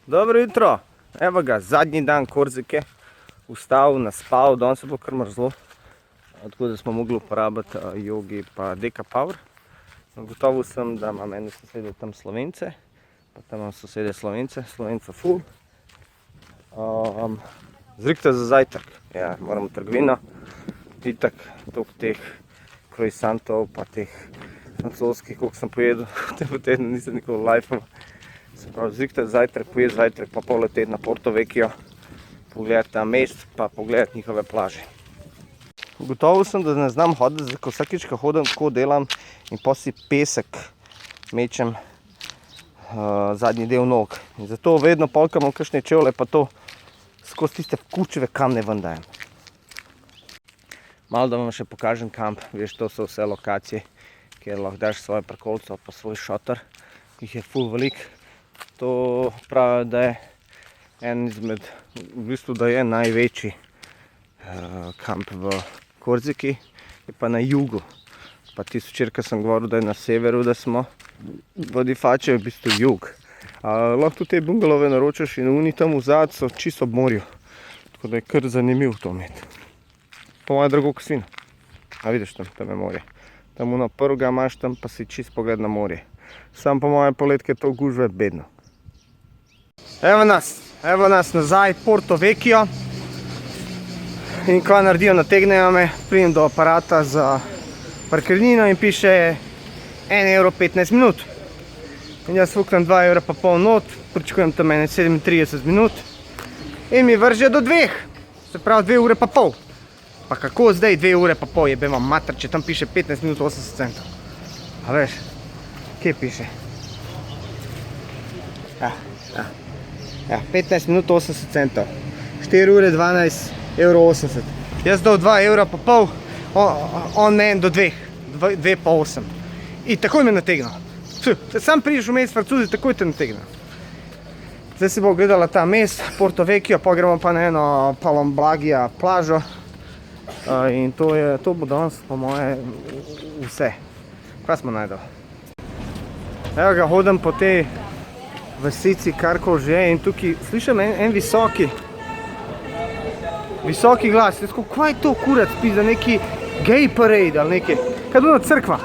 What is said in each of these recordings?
Dobro jutro, evo ga, zadnji dan Korzike, vstal, naspal, danes se bo kar mrzlo, tako da smo mogli uporabiti Yogi pa Dekapower. Gotovil sem, da imam ene sosede tam Slovence, pa tam imam sosede Slovence, Slovenca ful. Zrihta za zajtrk, ja, moram v trgovino, itak toliko teh croissantov pa teh francoskih, koliko sem pojedel v tednu, nisem nikoli lajfal. Se pravi, zrihta zajtrk, pojedi zajtrk, pa pol leteti na Porto Vecchio, pogledati ta mest, pa pogledati njihove plaže. Ugotovil sem, da ne znam hoditi, ko vsakič, ko hodim, tako delam in pa si pesek mečem zadnji del nog. In zato vedno polkam kakšne čevlje, pa to skozi tiste kučeve kamne ven dajem. Malo da vam še pokažem kamp, veš, to so vse lokacije, kjer lahko daš svoje prkolco pa svoj šotor, jih je ful velik. To pravi, da je en izmed, v bistvu, da je največji kamp v Korziki, je pa na jugu. Pa tisto včeraj, ko sem govoril, da je na severu, da smo, Vodifače je v bistvu jug. Lahko tudi te bungalove naročaš in oni tam vzad so čisto ob morju. Tako da je kar zanimivo to imeti. Po moje drago Kosino. A vidiš tam je morje. Tam ono prvega imaš, tam pa si čist pogled na morje. Sam po moje poletke to gužve bedno. Evo nas nazaj, Porto Vecchio. In kva naredijo, nategnejo me, pridem do aparata za parkirnino in piše 1,15 € in jaz fuknem 2,5 € not, pričakujem tam 37 minut in mi vrže do 2, se pravi 2,5 ure. Pa kako zdaj 2,5 ure, jebe vam mater, če tam piše 15 minut 80 centov. A veš, kje piše? Ja, 15 minut 80 centov, 4 ure 12,80 €. Jaz dal 2,5 €, on meni do 2, 2,8 €. In takoj me nategnil. Sam prideš vmes Francuzi, takoj te nategnil. Zdaj si bo gledala ta mest, Porto Vecchio, pa gremo pa na eno Palomblagija plažo. In to bo danes po moje vse. Kaj smo najdel? Evo ga, hodim po tej vasici, karkoli že, in tukaj slišim en visoki glas. Jaz tako, kaj je to kurac pizda, neki gay parade ali nekaj? Kaj je to crkva?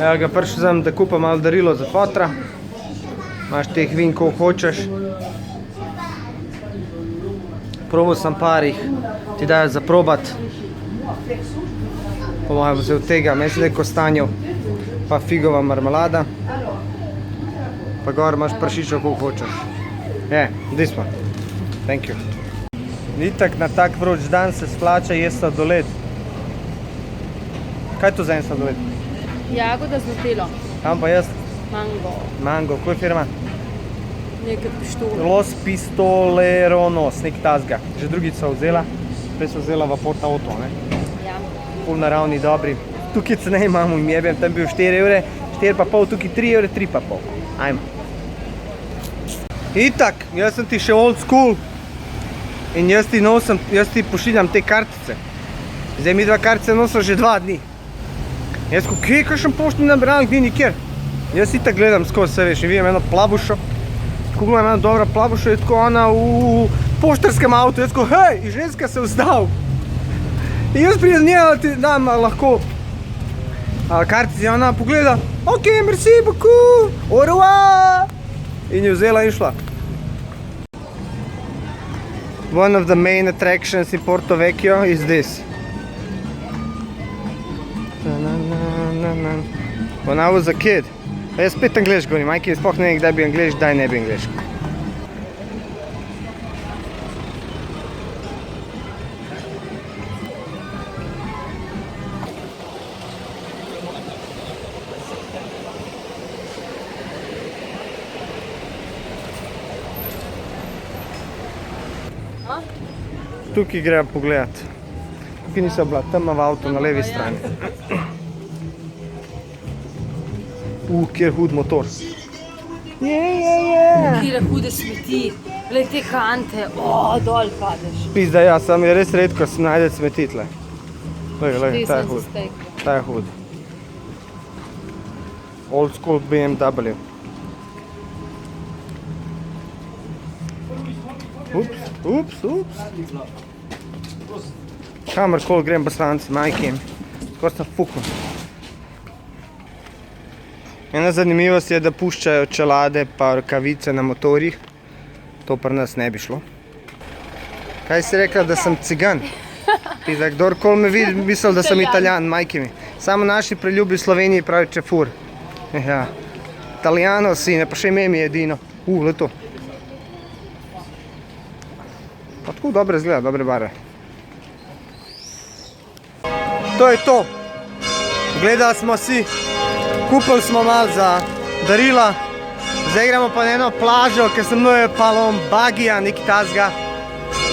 Evo ga, prišel sem, da kupam malo darilo za fotra. Imaš teh vin, ko hočeš. Probal sem parih, ti dajo za probat. Po mojem vzel tega, mislim, da je kostanjev, pa figova marmelada. Pa gor imaš prašičev, ko hočeš. This one. Thank you. Itak na tak vroč dan se splača jesti sladoled. Kaj je to za en sladoled? Jagoda z nutelo. Kam pa jaz? Mango, koja je firma? Nekaj pištole. Los Pistoleronos, nek tazga. Že drugič so vzela, prej so vzela v Porta Otto, ne? Ja. Pol naravni, dobri. Tukaj cenej imamo in jebem, tam bil 4 €, 4,5 €, tukaj 3 €, 3,5 €. Ajmo. Itak, jaz sem ti še old school in jaz ti pošiljam te kartice. Zdaj mi dva kartice nosim že 2 dni. Jaz ko, kje, kakšen poštni nabiralnik, ni nikjer. Jaz itak gledam skozi, se veš, in vidim eno plavušo. Tako imam eno dobro plavušo, je tako ona v poštarskem avtu. Jaz ko, hej, in ženska se vzdal. In jaz pridem nje, da ti dam lahko kartici, ona pogleda, ok, merci beaucoup, au revoir. In je vzela in šla. One of the main attractions in Porto Vecchio is this. When I was a kid, jaz spet angliško govorim, majke sploh ne vem, kdaj bi angliško, kdaj ne bi angliško. Tukaj gremo pogledati. Tukaj niso bila, tam v avtu na levi strani. Kjer hud motor. Kire hude smeti, glej te kante, dol padeš. Pizda, ja, sam je res redko se najde smeti tle. Glej, ta je hud. Ta je hud. Old school BMW. Ups. Kamorkoli grem Bosanci, majkim. Skoro sem fuknil. Ena zanimivost je, da puščajo čelade pa rokavice na motorjih. To pri nas ne bi šlo. Kaj si rekla, da sem cigan? Pizda, kdorkoli me vidi, misli, da sem Italijan, majki mi. Samo naši priljubi v Sloveniji pravi čefur. Ja. Italijano sine, pa še ime mi je edino. Leto. Pa tako dobre izgleda, dobre barve. To je to. Gledali smo si, kupili smo malo za darila. Zdaj gremo pa na eno plažo, ker se mnoje palom bagija, nekaj tazga.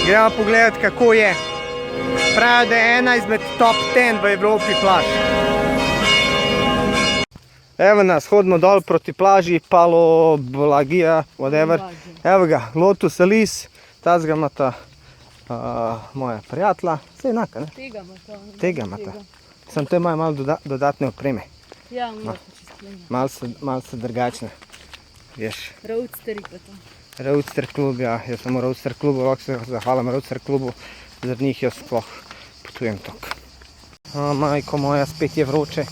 Gremo pogledati, kako je. Pravijo, da je ena izmed top 10 v Evropi plaž. Evo nas, hodimo dol proti plaži, Palo Bagija, whatever. Evo ga, Lotus Elise, tazga imata moja prijatla. Vse enaka, ne? Tega imata. Samo te imajo malo dodatne opreme. Ja, mora pa čisto. Malo so drugačne. Veš. Roadsteri pa to. Roadster klub, ja. Jaz sem v Roadster klubu, lahko se zahvalim Roadster klubu. Zaradi njih jaz sploh potujem tok. Majko moja, spet je vroče.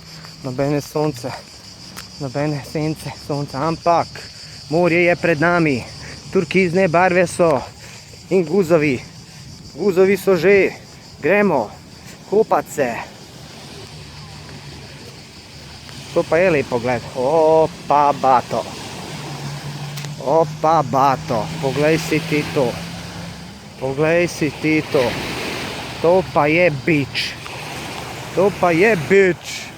Nobene sonce. Nobene sence sonca. Ampak morje je pred nami. Turkizne barve so. In guzovi. Guzovi so že. Gremo. Kopat se. To pa je lep pogled. Opa, bato. Opa, bato. Poglej si ti to. Poglej si ti to. To pa je beach. To pa je beach.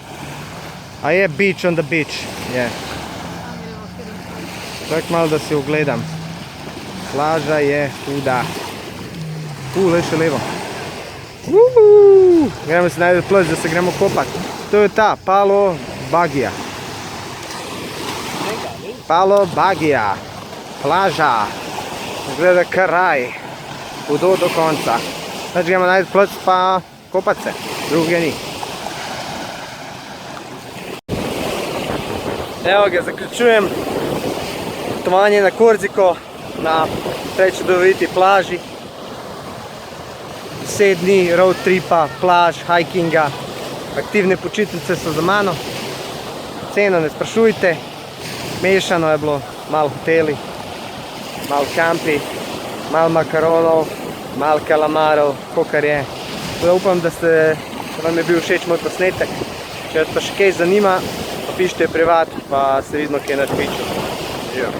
A je beach on the beach? Je. Čak malo, da si ogledam. Plaža je huda. Le še levo. Gremo si najti plaž, da se gremo kopat. To je ta, Palo Bagija. Palo Bagija. Plaža. Gleda kraj. Hudo do konca. Znači gremo najti plaž pa kopat se. Druge ni. Evo ga, zaključujem potovanje na Korziko, na prečudoviti plaži. 7 dni road tripa, plaž, hikinga, aktivne počitnice so za mano. Ceno ne sprašujte, mešano je bilo, malo hoteli, malo kampi, malo makaronov, malo kalamarov, kakor je. Upam, da vam je bil všeč moj posnetek. Če vas pa še kaj zanima, pa pišite privat, pa se vidimo kje na Twitchu. Živijo.